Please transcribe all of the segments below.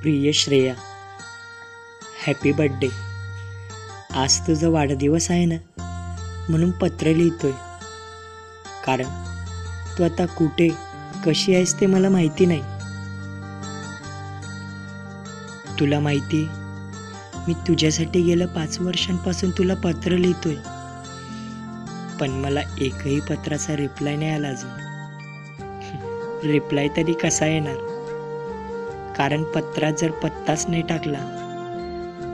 प्रिय Shreya, happy birthday. आज तुझा वाढदिवस आहे ना, म्हणून पत्र लिहितोय. कारण तू आता कुठे कशी आहेस ते मला माहिती नाही. तुला माहिती मी तुझ्यासाठी गेल्या 5 वर्षांपासून तुला पत्र लिहितोय, पण मला एकही पत्राचा रिप्लाय नाही आला अजून. रिप्लाय तरी कसा येणार? कारण पत्रात जर पत्ताच नाही टाकला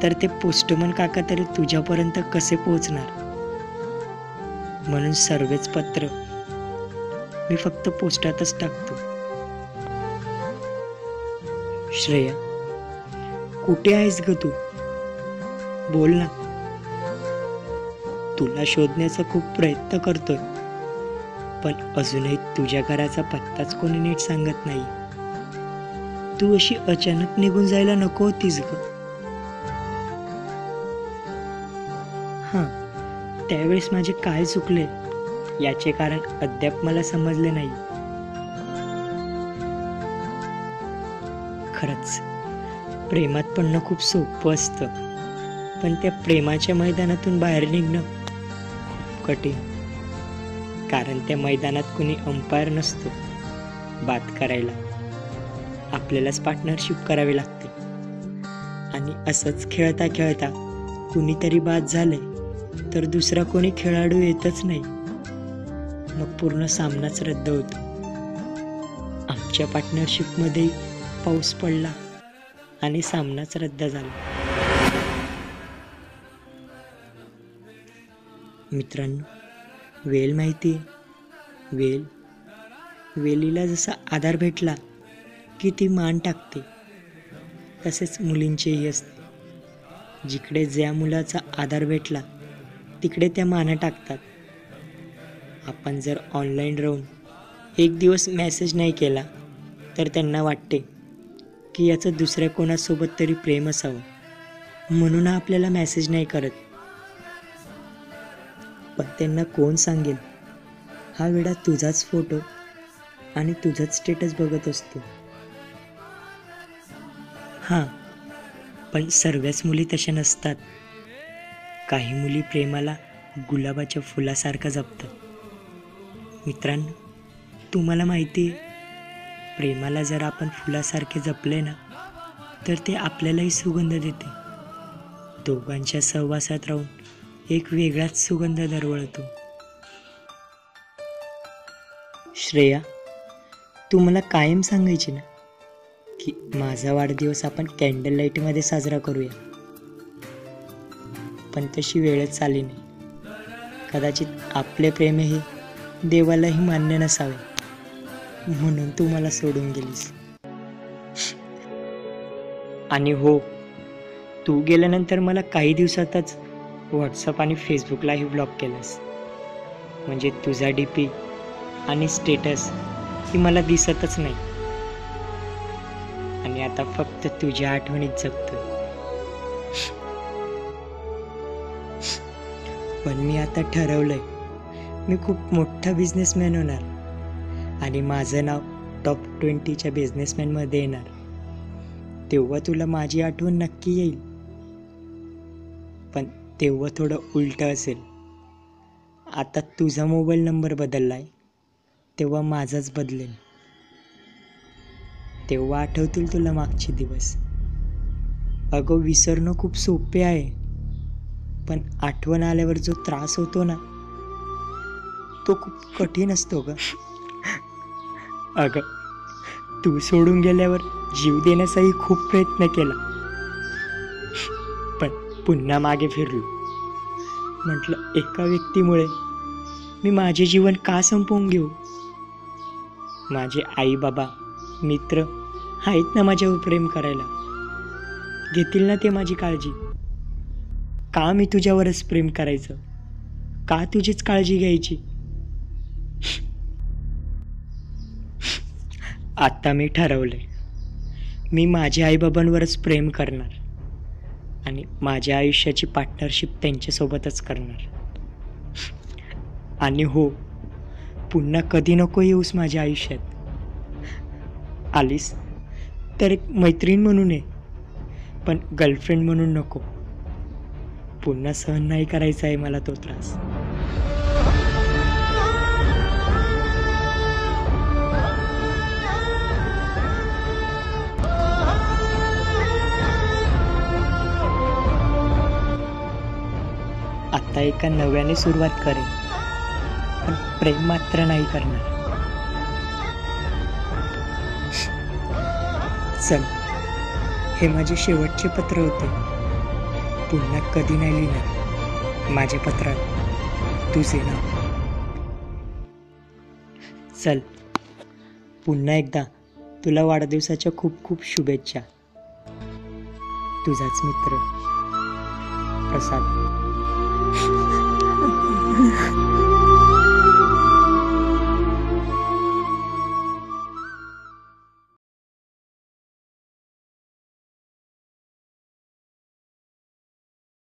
तर ते पोस्टमन काका तरी तुझ्यापर्यंत कसे पोहोचणार? म्हणून सर्वच पत्र मी फक्त पोस्टातच टाकतो. श्रेया, कुठे आहेस ग तू? बोल ना. तुला शोधण्याचा खूप प्रयत्न करतोय, पण अजूनही तुझ्या घराचा पत्ताच कोणी नीट सांगत नाही. तू अशी अचानक निघून जायला नको होतीस ग. हां, त्यावेळेस माझे काय चुकले याचे कारण अद्याप मला समजले नाही. खरंच प्रेमात पडणं खूप सोपं असतं, पण त्या प्रेमाच्या मैदानातून बाहेर निघणं खूप कठीण. कारण त्या मैदानात कुणी अंपायर नसतो बाद करायला. आपल्यालाच पार्टनरशिप करावी लागते. आणि असंच खेळता खेळता कुणीतरी बाद झाले तर दुसरा कोणी खेळाडू येतच नाही. मग पूर्ण सामनाच रद्द होतो. आमच्या पार्टनरशिपमध्ये पाऊस पडला आणि सामनाच रद्द झाला. मित्रांनो, वेल माहिती आहे? वेलीला जसा आधार भेटला की ती मान टाकते, तसेच मुलींचेही असते. जिकडे ज्या मुलाचा आधार भेटला तिकडे त्या माना टाकतात. आपण जर ऑनलाईन राहून एक दिवस मेसेज नाही केला तर त्यांना वाटते की याचं दुसऱ्या कोणासोबत तरी प्रेम असावं, म्हणून आपल्याला मेसेज नाही करत. पण त्यांना कोण सांगेल हा वेडा तुझाच फोटो आणि तुझाच स्टेटस बघत असतो. हां, पण सर्वच मुली तशा नसतात. काही मुली प्रेमाला गुलाबाच्या फुलासारखं जपतात. मित्रांनो, तुम्हाला माहिती आहे, प्रेमाला जर आपण फुलासारखे जपले ना तर ते आपल्यालाही सुगंध देते. दोघांच्या सहवासात राहून एक वेगळाच सुगंध दरवळतो. श्रेया, तू मला कायम सांगायची ना की माझा वाढदिवस आपण कॅन्डल लाईटमध्ये साजरा करूया, पण तशी वेळच आली नाही. कदाचित आपले प्रेम हे देवालाही मान्य नसावे, म्हणून तू मला सोडून गेलीस. आणि हो, तू गेल्यानंतर मला काही दिवसातच व्हॉट्सअप आणि फेसबुकलाही ब्लॉक केलंस. म्हणजे तुझा DP आणि स्टेटस ही मला दिसतच नाही. आणि आता फक्त तुझ्या आठवणीत जगतोय. पण मी आता ठरवलंय, मी खूप मोठा बिझनेसमॅन होणार आणि माझं नाव टॉप 20च्या बिझनेसमॅनमध्ये येणार. तेव्हा तुला माझी आठवण नक्की येईल, पण तेव्हा थोडं उलटं असेल. आता तुझा मोबाईल नंबर बदललाय, तेव्हा माझाच बदलेल. तेव्हा आठवतील तुला मागचे दिवस. अगं, विसरणं खूप सोपे आहे, पण आठवण आल्यावर जो त्रास होतो ना तो खूप कठीण असतो ग. अगं, तू सोडून गेल्यावर जीव देण्याचाही खूप प्रयत्न केला, पण पुन्हा मागे फिरलो. म्हटलं, एका व्यक्तीमुळे मी माझे जीवन का संपवून घेऊ? माझे आई बाबा मित्र आहेत ना माझ्यावर प्रेम करायला. घेतील ना ते माझी काळजी. का मी तुझ्यावरच प्रेम करायचं? का तुझीच काळजी घ्यायची? आता मी ठरवलंय, मी माझ्या आईबाबांवरच प्रेम करणार आणि माझ्या आयुष्याची पार्टनरशिप त्यांच्यासोबतच करणार. आणि हो, पुन्हा कधी नको येऊस माझ्या आयुष्यात. आलीस तर एक मैत्रीण म्हणून ये, पण गर्लफ्रेंड म्हणून नको. पुन्हा सहन नाही करायचा आहे मला तो त्रास. आता एका नव्याने सुरुवात करेन, पण प्रेम मात्र नाही करणार. चल, हे माझे शेवटचे पत्र होते. पुन्हा कधी नाही लिहिणार माझ्या पत्रात तुझे नाव. चल, पुन्हा एकदा तुला वाढदिवसाच्या खूप खूप शुभेच्छा. तुझाच मित्र प्रसाद.